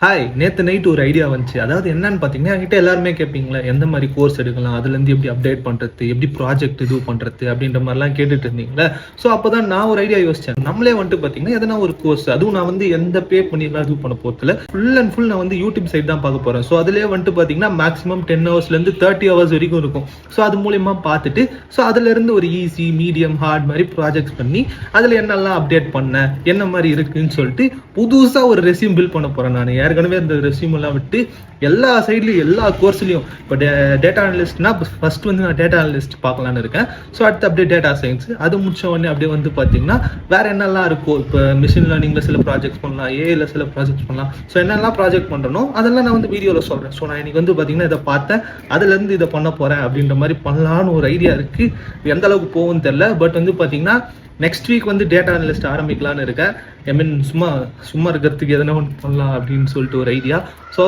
Hi! நேத்து night ஒரு idea வந்துச்சு. அதாவது என்னன்னு பார்த்தீங்கன்னா, என்கிட்ட எல்லாருமே கேட்பீங்கள்ல, எந்த மாரி கோர்ஸ் எடுக்கலாம்? அதுலேருந்து எப்படி அப்டேட் பண்றது? எப்படி ப்ராஜெக்ட் இது பண்றது? அப்படின்ற மாரிலாம் கேட்டுட்டு இருந்தீங்கள்ல. ஸோ அப்பதான் நான் ஒரு ஐடியா யோசிச்சேன். நம்மளே வந்துட்டு பார்த்தீங்கன்னா, எதனா ஒரு கோர்ஸ் அதுவும் நான் வந்து எந்த பே பண்ணிலாம் இது பண்ண போறதில்ல. ஃபுல் அண்ட் ஃபுல் நான் வந்து யூடியூப் சைட் தான் பார்க்க போறேன். ஸோ அதிலேயே வந்துட்டு பார்த்தீங்கன்னா, மேக்ஸிமம் 10 ஹவர்ஸ்லேருந்து 30 ஹவர்ஸ் வரைக்கும் இருக்கும். ஸோ அது மூலியமா பார்த்துட்டு, ஸோ அதுலேருந்து ஒரு ஈஸி, மீடியம், ஹார்ட் மாரி ப்ராஜெக்ட்ஸ் பண்ணி, அதில என்னெல்லாம் அப்டேட் பண்ணேன்? என்ன மாரி இருக்குன்னு சொல்லிட்டு, புதுசா ஒரு ரெஸ்யூம் பில்ட் பண்ண போறேன் நானு. ஏற்கனவே இந்த ரெஸ்யூம் எல்லாம் விட்டு எல்லா சைட்லயும் எல்லா கோர்ஸ்லயும் இப்போ டேட்டா அனலிஸ்ட்னா ஃபர்ஸ்ட் வந்து நான் டேட்டா அனலிஸ்ட் பார்க்கலான்னு இருக்கேன். ஸோ அடுத்து அப்படியே டேட்டா சயின்ஸ் அது முடிச்ச உடனே அப்படியே வந்து பார்த்தீங்கன்னா வேற என்னெல்லாம் இருக்கும். இப்போ மிஷின் லேர்னிங்ல சில ப்ராஜெக்ட்ஸ் பண்ணலாம், ஏஐல சில ப்ராஜெக்ட்ஸ் பண்ணலாம். ஸோ என்னெல்லாம் ப்ராஜெக்ட் பண்றனோ அதெல்லாம் நான் வந்து வீடியோவில் சொல்றேன். ஸோ நான் இன்னைக்கு வந்து பார்த்தீங்கன்னா இதை பார்த்தேன், அதுல இருந்து இதை பண்ண போறேன் அப்படின்ற மாதிரி பண்ணலான்னு ஒரு ஐடியா இருக்கு. எந்த அளவுக்கு போகும்னு தெரியல. பட் வந்து பார்த்தீங்கன்னா நெக்ஸ்ட் வீக் வந்து டேட்டா அனலிஸ்ட் ஆரம்பிக்கலான்னு இருக்கேன். ஐ மீன் சும்மா இருக்கிறதுக்கு எதனா ஒன்று பண்ணலாம் அப்படின்னு சொல்லிட்டு ஒரு ஐடியா. ஸோ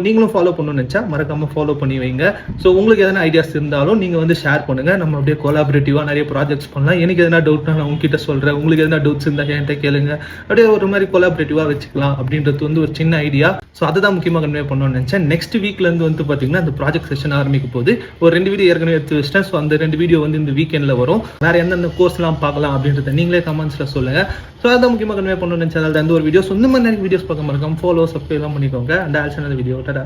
நீங்களும் ஃபாலோ பண்ணணும்னு நினச்சா மறக்காமல் ஃபாலோ பண்ணி வைங்க. ஸோ உங்களுக்கு எதனா ஐடியாஸ் இருந்தாலும் நீங்கள் வந்து ஷேர் பண்ணுங்கள். நம்ம அப்படியே கொலாபரேட்டிவாக நிறைய ப்ராஜெக்ட்ஸ் பண்ணலாம். எனக்கு எதனா டவுட்னா நான் உங்ககிட்ட சொல்கிறேன். உங்களுக்கு எதனா டவுட்ஸ் இருந்தால் என்கிட்ட கேளுங்க. அப்படியே ஒரு மாதிரி கொலாபரேட்டிவாக வச்சுக்கலாம் அப்படின்றது வந்து ஒரு சின்ன ஐடியா. ஸோ அதை தான் முக்கியமாக கன்வே பண்ணணும்னு நினச்சேன். நெக்ஸ்ட் வீக்லேருந்து வந்து பார்த்தீங்கன்னா அந்த ப்ராஜெக்ட் செஷன் ஆரம்பிக்க போது ஒரு 2 வீடியோ ஏற்கனவே எடுத்து வச்சிட்டேன். ஸோ அந்த 2 வீடியோ வந்து இந்த வீக்கெண்டில் வரும். வேறு எந்தெந்த கோர்ஸ்லாம் பார்க்கலாம் அப்படின்றத நீங்களே கமெண்ட்ஸில் சொல்லுங்கள். ஸோ அதான் முக்கியமாக கன்வே பண்ணணும்னு நினச்சேன். அதில் அந்த ஒரு வீடியோஸ் இந்த மாதிரி நிறைய வீடியோஸ் பார்க்க மறக்காம ஃபாலோ சப்ஸ்கிரைப்லாம் பண்ணிக்கோங்க. அந்த ஆல்சன் அந்த வீடியோ. டாடா.